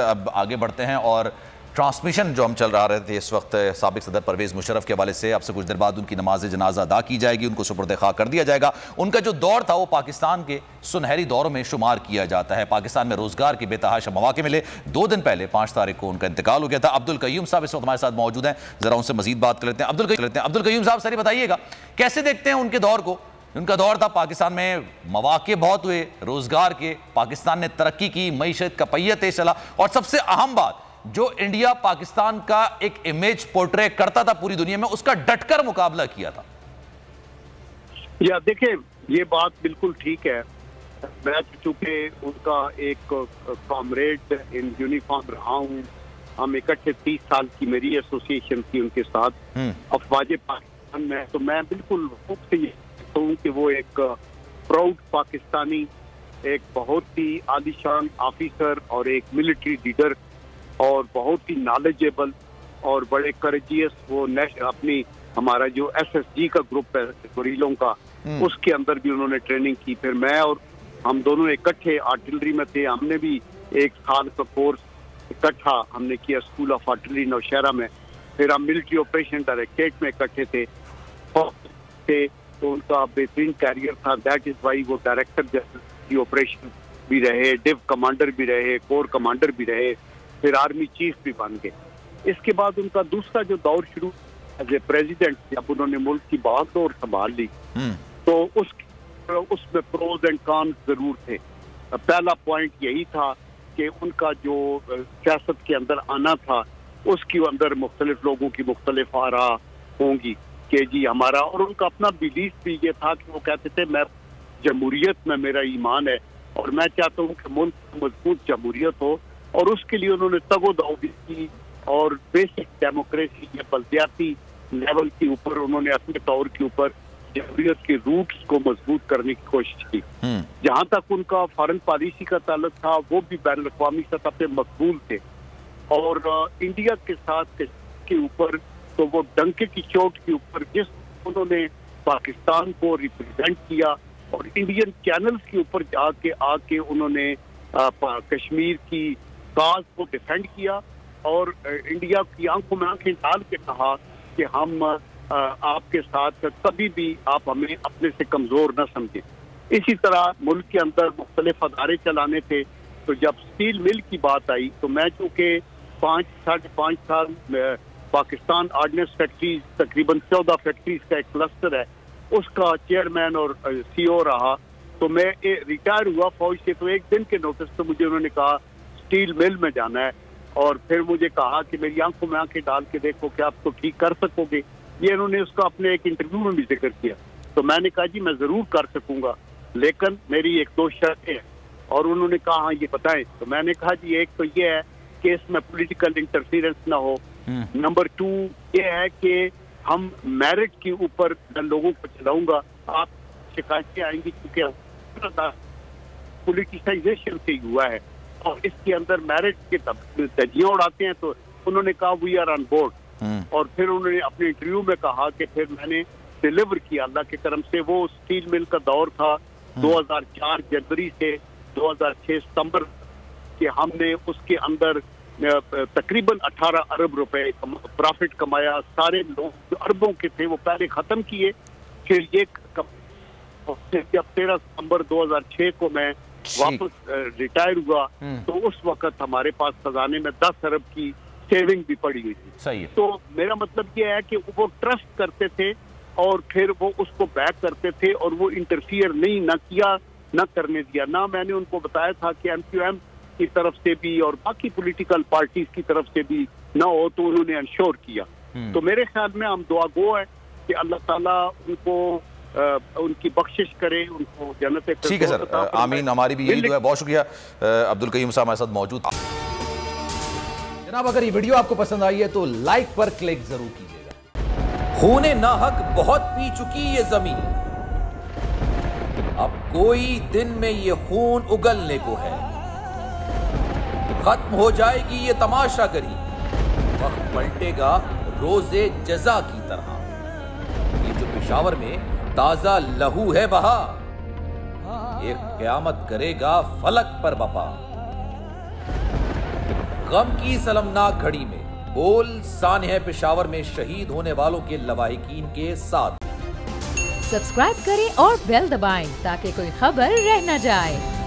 अब आगे बढ़ते हैं और ट्रांसमिशन जो हम चल रहा रहे थे इस वक्त साबिक सदर परवेज मुशर्रफ के हवाले से, अब से कुछ देर बाद उनकी नमाज जनाजा अदा की जाएगी, उनको सुपुर्द खा कर दिया जाएगा। उनका जो दौर था वो पाकिस्तान के सुनहरी दौरों में शुमार किया जाता है। पाकिस्तान में रोजगार के बेतहाशा मौके मिले। 2 दिन पहले 5 तारीख को उनका इंतकाल हो गया था। अब्दुल कय्यूम साहब इस वक्त हमारे साथ मौजूद हैं, जरा उनसे मजीद बात कर लेते हैं। अब्दुल कय्यूम साहब, सर बताइएगा कैसे देखते हैं उनके दौर को? उनका दौर था, पाकिस्तान में मौके बहुत हुए रोजगार के, पाकिस्तान ने तरक्की की, मईशत का पहिया तेज चला, और सबसे अहम बात जो इंडिया पाकिस्तान का एक इमेज पोर्ट्रे करता था पूरी दुनिया में, उसका डटकर मुकाबला किया था। या देखिए, ये बात बिल्कुल ठीक है। मैं चूंकि उनका एक कॉमरेड इन यूनिफॉर्म रहा हूँ, हम इकट्ठे 30 साल की मेरी एसोसिएशन थी उनके साथ अफवाज पाकिस्तान में, तो मैं बिल्कुल हूँ कि वो एक प्राउड पाकिस्तानी, एक बहुत ही आलीशान ऑफिसर और एक मिलिट्री लीडर और बहुत ही नॉलेजेबल और बड़े करेजियस, वो अपनी हमारा जो SSG का ग्रुप है गुरीलों का, उसके अंदर भी उन्होंने ट्रेनिंग की। फिर मैं और हम दोनों इकट्ठे आर्टिलरी में थे, हमने भी 1 साल का कोर्स इकट्ठा हमने किया स्कूल ऑफ आर्टिलरी नौशहरा में। फिर हम मिलिट्री ऑपरेशन डायरेक्टरेट में इकट्ठे थे, तो उनका बेहतरीन कैरियर था। दैट इज वाई वो डायरेक्टर जनरल ऑपरेशन भी रहे, डिव कमांडर भी रहे, कोर कमांडर भी रहे, फिर आर्मी चीफ भी बन गए। इसके बाद उनका दूसरा जो दौर शुरू एज ए प्रेसिडेंट, जब उन्होंने मुल्क की बागडोर संभाल ली, तो उसमें प्रोज एंड कॉन्स जरूर थे। पहला पॉइंट यही था कि उनका जो सियासत के अंदर आना था, उसके अंदर मुख्तलिफ लोगों की मुख्तलिफ आरा होंगी कि जी हमारा, और उनका अपना बिलीफ भी ये था कि वो कहते थे मैं जमहूरियत में मेरा ईमान है और मैं चाहता हूँ कि मुल्क मजबूत जमहूरियत हो, और उसके लिए उन्होंने तगो-दो भी की और बेसिक डेमोक्रेसी या बल्दियाती लेवल के ऊपर उन्होंने अपने तौर के ऊपर जमहूरियत के रूट्स को मजबूत करने की कोशिश की। जहाँ तक उनका फॉरेन पॉलिसी का ताल्लुक था, वो भी बैनुल अक़वामी सतह पे मकबूल थे, और इंडिया के साथ के ऊपर तो वो डंके की चोट के ऊपर जिस उन्होंने पाकिस्तान को रिप्रेजेंट किया और इंडियन चैनल्स के ऊपर आके उन्होंने कश्मीर की काज को डिफेंड किया और इंडिया की आंखों में आंखें डाल के कहा कि हम आपके साथ, कभी भी आप हमें अपने से कमजोर न समझें। इसी तरह मुल्क के अंदर मुख्तलिफ अदारे चलाने थे, तो जब स्टील मिल की बात आई तो मैं चूँकि 5-5.5 साल पाकिस्तान ऑर्डिनेंस फैक्ट्रीज, तकरीबन 14 फैक्ट्रीज का एक क्लस्टर है, उसका चेयरमैन और CEO रहा। तो मैं रिटायर हुआ फौज से, तो एक दिन के नोटिस पे मुझे उन्होंने कहा स्टील मिल में जाना है, और फिर मुझे कहा कि मेरी आंखों में आंखें डाल के देखो कि आप तो ठीक कर सकोगे। ये उन्होंने उसका अपने एक इंटरव्यू में भी जिक्र किया। तो मैंने कहा जी मैं जरूर कर सकूंगा, लेकिन मेरी 1-2 शर्तें हैं। और उन्होंने कहा हाँ ये बताएं। तो मैंने कहा जी एक तो ये है कि इसमें पॉलिटिकल इंटरफेरेंस ना हो, नंबर 2 ये है कि हम मेरिट के ऊपर लोगों को चलाऊंगा, आप शिकायतें आएंगी क्योंकि पॉलिटिसाइजेशन से हुआ है और इसके अंदर मेरिट के धज्जियां उड़ाते हैं। तो उन्होंने कहा वी आर ऑन बोर्ड, और फिर उन्होंने अपने इंटरव्यू में कहा कि फिर मैंने डिलीवर किया अल्लाह के करम से। वो स्टील मिल का दौर था 2004 जनवरी से 2006 सितंबर के, हमने उसके अंदर तकरीबन 18 अरब रुपए प्रॉफिट कमाया। सारे लोग जो अरबों के थे वो पहले खत्म किए, फिर ये जब 13 सितंबर 2006 को मैं वापस रिटायर हुआ, तो उस वक्त हमारे पास खजाने में 10 अरब की सेविंग भी पड़ी हुई थी। सही है। तो मेरा मतलब ये है कि वो ट्रस्ट करते थे और फिर वो उसको बैक करते थे, और वो इंटरफियर न किया, न करने दिया। ना मैंने उनको बताया था कि MQM की तरफ से भी और बाकी पॉलिटिकल पार्टीज की तरफ से भी ना हो, तो उन्होंने इंश्योर किया। तो मेरे ख्याल में हम दुआ गो है कि अल्लाह ताला उनको उनकी बख्शिश करे, उनको जन्नत। ठीक है सर, आमीन, हमारी भी यही दुआ है। बहुत शुक्रिया। अब्दुल कय्यूम साहब हमारे साथ मौजूद। जनाब, अगर ये वीडियो आपको पसंद आई है तो लाइक पर क्लिक जरूर कीजिएगा। खूने नाहक बहुत पी चुकी ये जमीन, अब कोई दिन में ये खून उगलने को है। खत्म हो जाएगी ये तमाशागरी, वक्त पलटेगा रोजे जजा की तरह। ये जो पेशावर में ताजा लहू है बहा, एक क़यामत करेगा फलक पर बपा। गम की सलमनाक घड़ी में बोल सानह पेशावर में शहीद होने वालों के लवाहिकीन के साथ। सब्सक्राइब करें और बेल दबाएं ताकि कोई खबर रह न जाए।